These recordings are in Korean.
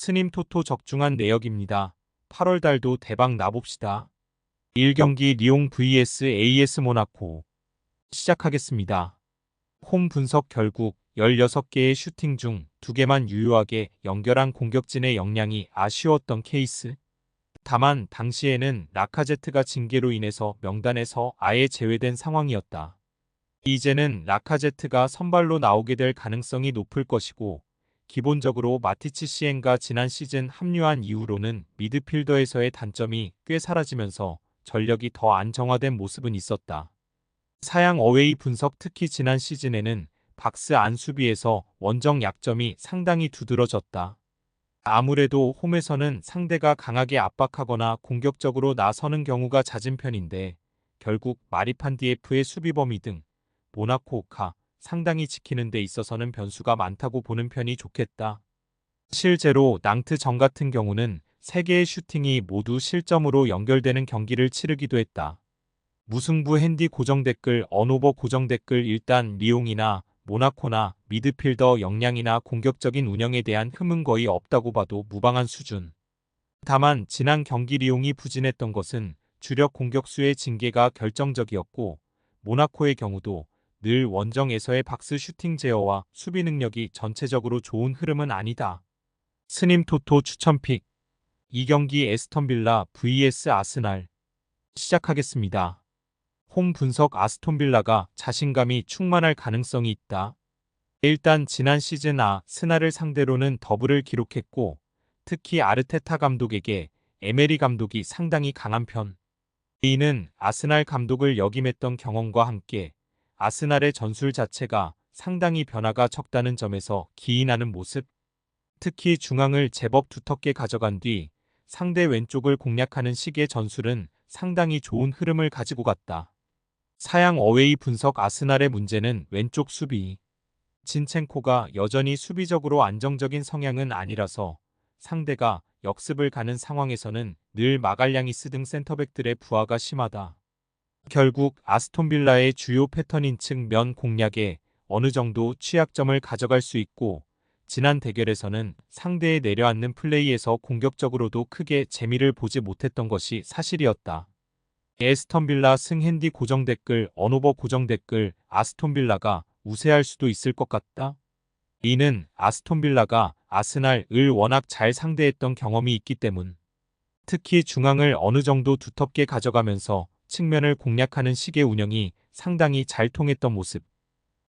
스님 토토 적중한 내역입니다. 8월 달도 대박 나봅시다. 1경기 리옹 vs AS 모나코 시작하겠습니다. 홈 분석 결국 16개의 슈팅 중 2개만 유효하게 연결한 공격진의 역량이 아쉬웠던 케이스. 다만 당시에는 라카제트가 징계로 인해서 명단에서 아예 제외된 상황이었다. 이제는 라카제트가 선발로 나오게 될 가능성이 높을 것이고 기본적으로 마티치 시엔가 지난 시즌 합류한 이후로는 미드필더에서의 단점이 꽤 사라지면서 전력이 더 안정화된 모습은 있었다. 사양 어웨이 분석 특히 지난 시즌에는 박스 안 수비에서 원정 약점이 상당히 두드러졌다. 아무래도 홈에서는 상대가 강하게 압박하거나 공격적으로 나서는 경우가 잦은 편인데 결국 마리판 디에프의 수비 범위 등 모나코가 상당히 지키는 데 있어서는 변수가 많다고 보는 편이 좋겠다. 실제로 낭트전 같은 경우는 3개의 슈팅이 모두 실점으로 연결되는 경기를 치르기도 했다. 무승부 핸디 고정 댓글 언오버 고정 댓글 일단 리옹이나 모나코나 미드필더 역량이나 공격적인 운영에 대한 흠은 거의 없다고 봐도 무방한 수준. 다만 지난 경기 리옹이 부진했던 것은 주력 공격수의 징계가 결정적이었고 모나코의 경우도 늘 원정에서의 박스 슈팅 제어와 수비 능력이 전체적으로 좋은 흐름은 아니다. 스님 토토 추천픽 2경기 에스턴 빌라 vs 아스날 시작하겠습니다. 홈 분석 아스톤 빌라가 자신감이 충만할 가능성이 있다. 일단 지난 시즌 아스날을 상대로는 더블을 기록했고 특히 아르테타 감독에게 에메리 감독이 상당히 강한 편. 이는 아스날 감독을 역임했던 경험과 함께 아스날의 전술 자체가 상당히 변화가 적다는 점에서 기인하는 모습. 특히 중앙을 제법 두텁게 가져간 뒤 상대 왼쪽을 공략하는 식의 전술은 상당히 좋은 흐름을 가지고 갔다. 사양 어웨이 분석 아스날의 문제는 왼쪽 수비. 진첸코가 여전히 수비적으로 안정적인 성향은 아니라서 상대가 역습을 가는 상황에서는 늘 마갈량이스 등 센터백들의 부하가 심하다. 결국 아스톤 빌라의 주요 패턴인 측면 공략에 어느 정도 취약점을 가져갈 수 있고 지난 대결에서는 상대의 내려앉는 플레이에서 공격적으로도 크게 재미를 보지 못했던 것이 사실이었다. 에스턴 빌라 승 핸디 고정 댓글 언오버 고정 댓글 아스톤 빌라가 우세할 수도 있을 것 같다. 이는 아스톤 빌라가 아스날을 워낙 잘 상대했던 경험이 있기 때문. 특히 중앙을 어느 정도 두텁게 가져가면서 측면을 공략하는 식의 운영이 상당히 잘 통했던 모습.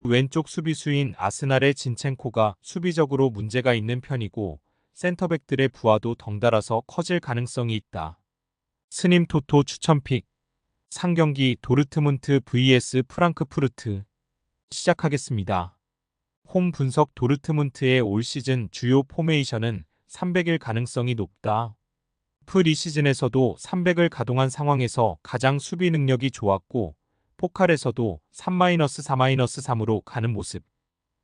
왼쪽 수비수인 아스날의 진첸코가 수비적으로 문제가 있는 편이고 센터백들의 부하도 덩달아서 커질 가능성이 있다. 스님 토토 추천픽 3경기 도르트문트 vs 프랑크푸르트 시작하겠습니다. 홈 분석 도르트문트의 올 시즌 주요 포메이션은 300일 가능성이 높다. 프리시즌에서도 300을 가동한 상황에서 가장 수비 능력이 좋았고 포칼에서도 3-4-3으로 가는 모습.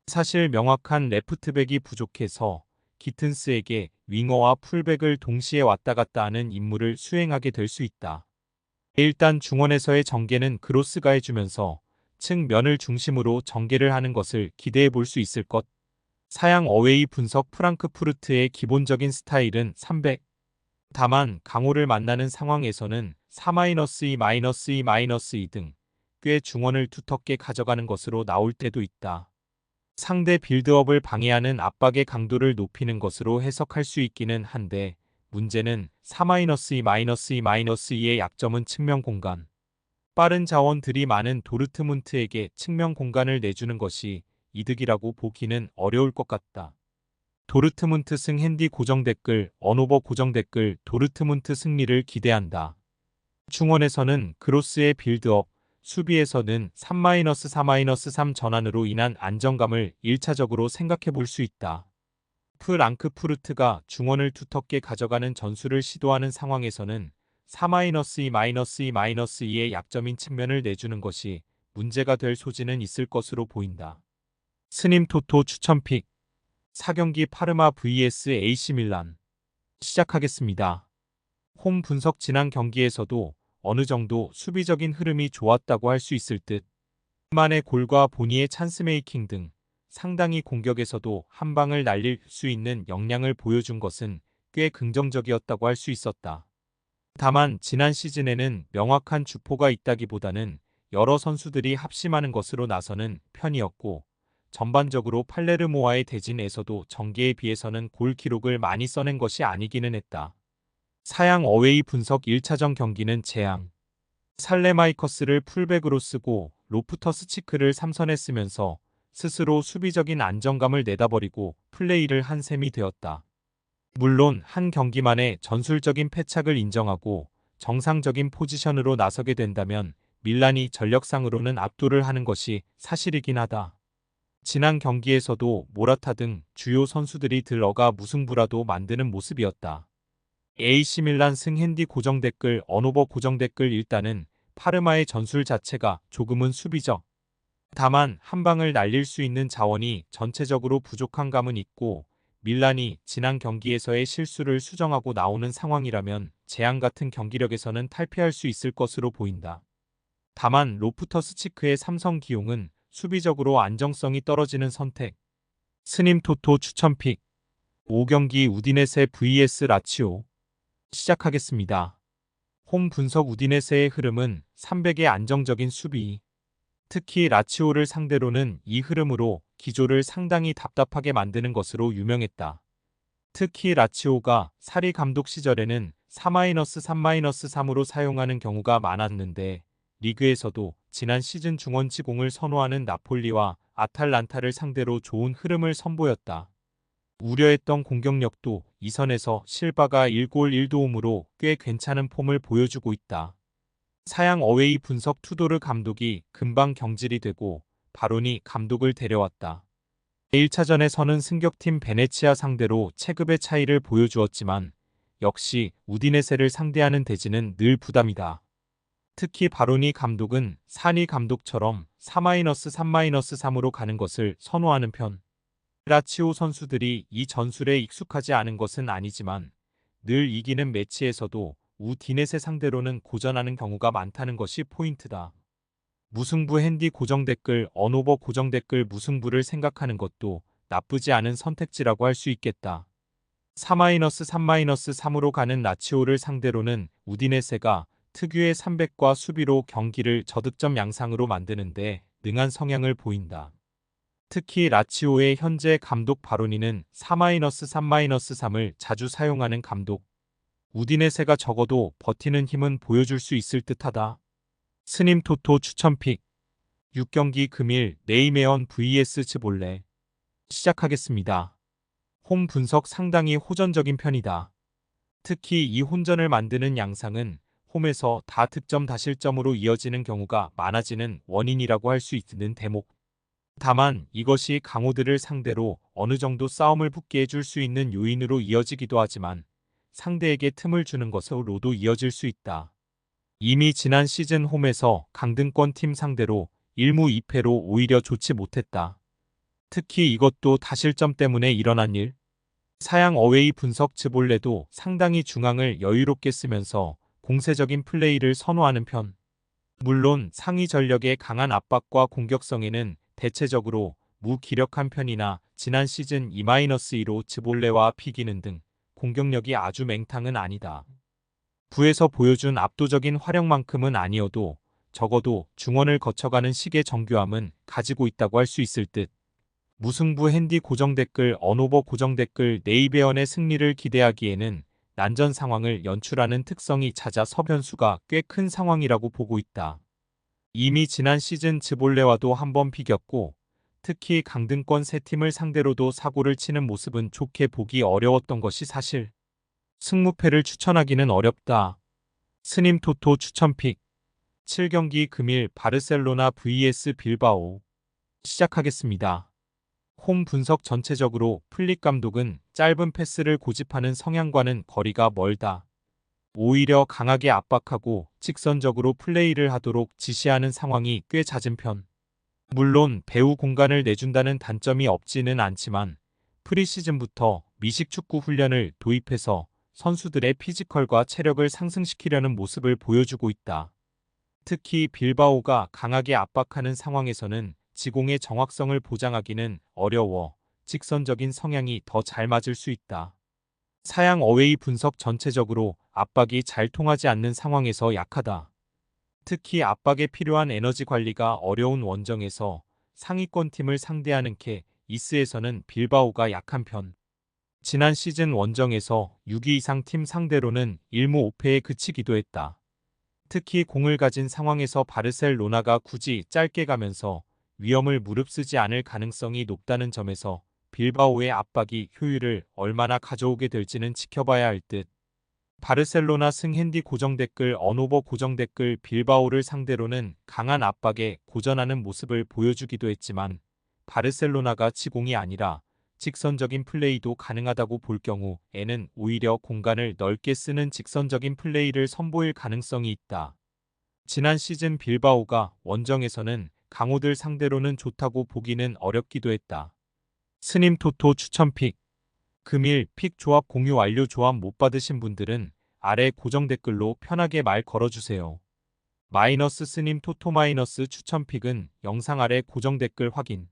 사실 명확한 레프트백이 부족해서 기튼스에게 윙어와 풀백을 동시에 왔다 갔다 하는 임무를 수행하게 될 수 있다. 일단 중원에서의 전개는 그로스가 해주면서 측면을 중심으로 전개를 하는 것을 기대해 볼 수 있을 것. 사양 어웨이 분석 프랑크푸르트의 기본적인 스타일은 300. 다만 강호를 만나는 상황에서는 4-2-2-2 등 꽤 중원을 두텁게 가져가는 것으로 나올 때도 있다. 상대 빌드업을 방해하는 압박의 강도를 높이는 것으로 해석할 수 있기는 한데 문제는 4-2-2-2의 약점은 측면 공간. 빠른 자원들이 많은 도르트문트에게 측면 공간을 내주는 것이 이득이라고 보기는 어려울 것 같다. 도르트문트 승 핸디 고정 댓글 언오버 고정 댓글 도르트문트 승리를 기대한다. 중원에서는 크로스의 빌드업, 수비에서는 3-4-3 전환으로 인한 안정감을 1차적으로 생각해 볼 수 있다. 프랑크푸르트가 중원을 두텁게 가져가는 전술을 시도하는 상황에서는 4-2-2-2의 약점인 측면을 내주는 것이 문제가 될 소지는 있을 것으로 보인다. 스님 토토 추천픽 4경기 파르마 vs AC 밀란 시작하겠습니다. 홈 분석 지난 경기에서도 어느 정도 수비적인 흐름이 좋았다고 할 수 있을 듯. 만의 골과 보니의 찬스 메이킹 등 상당히 공격에서도 한 방을 날릴 수 있는 역량을 보여준 것은 꽤 긍정적이었다고 할 수 있었다. 다만 지난 시즌에는 명확한 주포가 있다기보다는 여러 선수들이 합심하는 것으로 나서는 편이었고, 전반적으로 팔레르모와의 대진에서도 전개에 비해서는 골 기록을 많이 써낸 것이 아니기는 했다. 사양 어웨이 분석 1차전 경기는 재앙. 살레마이커스를 풀백으로 쓰고 로프터스 치크를 3선에 쓰면서 스스로 수비적인 안정감을 내다버리고 플레이를 한 셈이 되었다. 물론 한 경기만에 전술적인 패착을 인정하고 정상적인 포지션으로 나서게 된다면 밀란이 전력상으로는 압도를 하는 것이 사실이긴 하다. 지난 경기에서도 모라타 등 주요 선수들이 들어가 무승부라도 만드는 모습이었다. AC 밀란 승 핸디 고정 댓글 언오버 고정 댓글 일단은 파르마의 전술 자체가 조금은 수비적. 다만 한 방을 날릴 수 있는 자원이 전체적으로 부족한 감은 있고, 밀란이 지난 경기에서의 실수를 수정하고 나오는 상황이라면 재앙 같은 경기력에서는 탈피할 수 있을 것으로 보인다. 다만 로프터스 치크의 삼성 기용은 수비적으로 안정성이 떨어지는 선택. 스님 토토 추천픽 5경기 우디네세 vs 라치오. 시작하겠습니다. 홈 분석 우디네세의 흐름은 300의 안정적인 수비. 특히 라치오를 상대로는 이 흐름으로 기조를 상당히 답답하게 만드는 것으로 유명했다. 특히 라치오가 사리 감독 시절에는 4-3-3-3으로 사용하는 경우가 많았는데, 리그에서도 지난 시즌 중원지공을 선호하는 나폴리와 아탈란타를 상대로 좋은 흐름을 선보였다. 우려했던 공격력도 2선에서 실바가 1골 1도움으로 꽤 괜찮은 폼을 보여주고 있다. 사양 어웨이 분석 투도르 감독이 금방 경질이 되고 바로니 감독을 데려왔다. 1차전에서는 승격팀 베네치아 상대로 체급의 차이를 보여주었지만 역시 우디네세를 상대하는 대진은 늘 부담이다. 특히 바로니 감독은 사니 감독처럼 4-3-3-3으로 가는 것을 선호하는 편. 라치오 선수들이 이 전술에 익숙하지 않은 것은 아니지만 늘 이기는 매치에서도 우디네세 상대로는 고전하는 경우가 많다는 것이 포인트다. 무승부 핸디 고정 댓글 언오버 고정 댓글 무승부를 생각하는 것도 나쁘지 않은 선택지라고 할 수 있겠다. 4-3-3-3으로 가는 라치오를 상대로는 우디네세가 특유의 300과 수비로 경기를 저득점 양상으로 만드는데 능한 성향을 보인다. 특히 라치오의 현재 감독 바로니는 4-3-3-3을 자주 사용하는 감독. 우디네세가 적어도 버티는 힘은 보여줄 수 있을 듯하다. 스님 토토 추천픽 6경기 금일 네이메언 vs 츠볼레. 시작하겠습니다. 홈 분석 상당히 호전적인 편이다. 특히 이 혼전을 만드는 양상은 홈에서 다득점 다실점으로 이어지는 경우가 많아지는 원인이라고 할 수 있는 대목. 다만 이것이 강호들을 상대로 어느 정도 싸움을 붙게 해줄 수 있는 요인으로 이어지기도 하지만 상대에게 틈을 주는 것으로도 이어질 수 있다. 이미 지난 시즌 홈에서 강등권 팀 상대로 1무 2패로 오히려 좋지 못했다. 특히 이것도 다실점 때문에 일어난 일. 사양 어웨이 분석 츠볼레도 상당히 중앙을 여유롭게 쓰면서 공세적인 플레이를 선호하는 편. 물론 상위 전력의 강한 압박과 공격성에는 대체적으로 무기력한 편이나 지난 시즌 2-2로 츠볼레와 피기는 등 공격력이 아주 맹탕은 아니다. 부에서 보여준 압도적인 활약만큼은 아니어도 적어도 중원을 거쳐가는 식의 정교함은 가지고 있다고 할 수 있을 듯. 무승부 핸디 고정 댓글 언오버 고정 댓글 네이베언의 승리를 기대하기에는 난전 상황을 연출하는 특성이 잦아 서변수가 꽤 큰 상황이라고 보고 있다. 이미 지난 시즌 츠볼레와도 한번 비겼고 특히 강등권 세 팀을 상대로도 사고를 치는 모습은 좋게 보기 어려웠던 것이 사실. 승무패를 추천하기는 어렵다. 스님 토토 추천픽 7경기 금일 바르셀로나 vs 빌바오. 시작하겠습니다. 홈 분석 전체적으로 플릭 감독은 짧은 패스를 고집하는 성향과는 거리가 멀다. 오히려 강하게 압박하고 직선적으로 플레이를 하도록 지시하는 상황이 꽤 잦은 편. 물론 배후 공간을 내준다는 단점이 없지는 않지만 프리시즌부터 미식축구 훈련을 도입해서 선수들의 피지컬과 체력을 상승시키려는 모습을 보여주고 있다. 특히 빌바오가 강하게 압박하는 상황에서는 지공의 정확성을 보장하기는 어려워 직선적인 성향이 더 잘 맞을 수 있다. 사양 어웨이 분석 전체적으로 압박이 잘 통하지 않는 상황에서 약하다. 특히 압박에 필요한 에너지 관리가 어려운 원정에서 상위권 팀을 상대하는 이스에서는 빌바오가 약한 편. 지난 시즌 원정에서 6위 이상 팀 상대로는 1무 5패에 그치기도 했다. 특히 공을 가진 상황에서 바르셀로나가 굳이 짧게 가면서 위험을 무릅쓰지 않을 가능성이 높다는 점에서 빌바오의 압박이 효율을 얼마나 가져오게 될지는 지켜봐야 할 듯. 바르셀로나 승핸디 고정댓글 언오버 고정댓글 빌바오를 상대로는 강한 압박에 고전하는 모습을 보여주기도 했지만 바르셀로나가 지공이 아니라 직선적인 플레이도 가능하다고 볼 경우에는 오히려 공간을 넓게 쓰는 직선적인 플레이를 선보일 가능성이 있다. 지난 시즌 빌바오가 원정에서는 강호들 상대로는 좋다고 보기는 어렵기도 했다. 스님 토토 추천픽 금일 픽 조합 공유 완료. 조합 못 받으신 분들은 아래 고정 댓글로 편하게 말 걸어주세요. 마이너스 스님 토토 마이너스 추천픽은 영상 아래 고정 댓글 확인.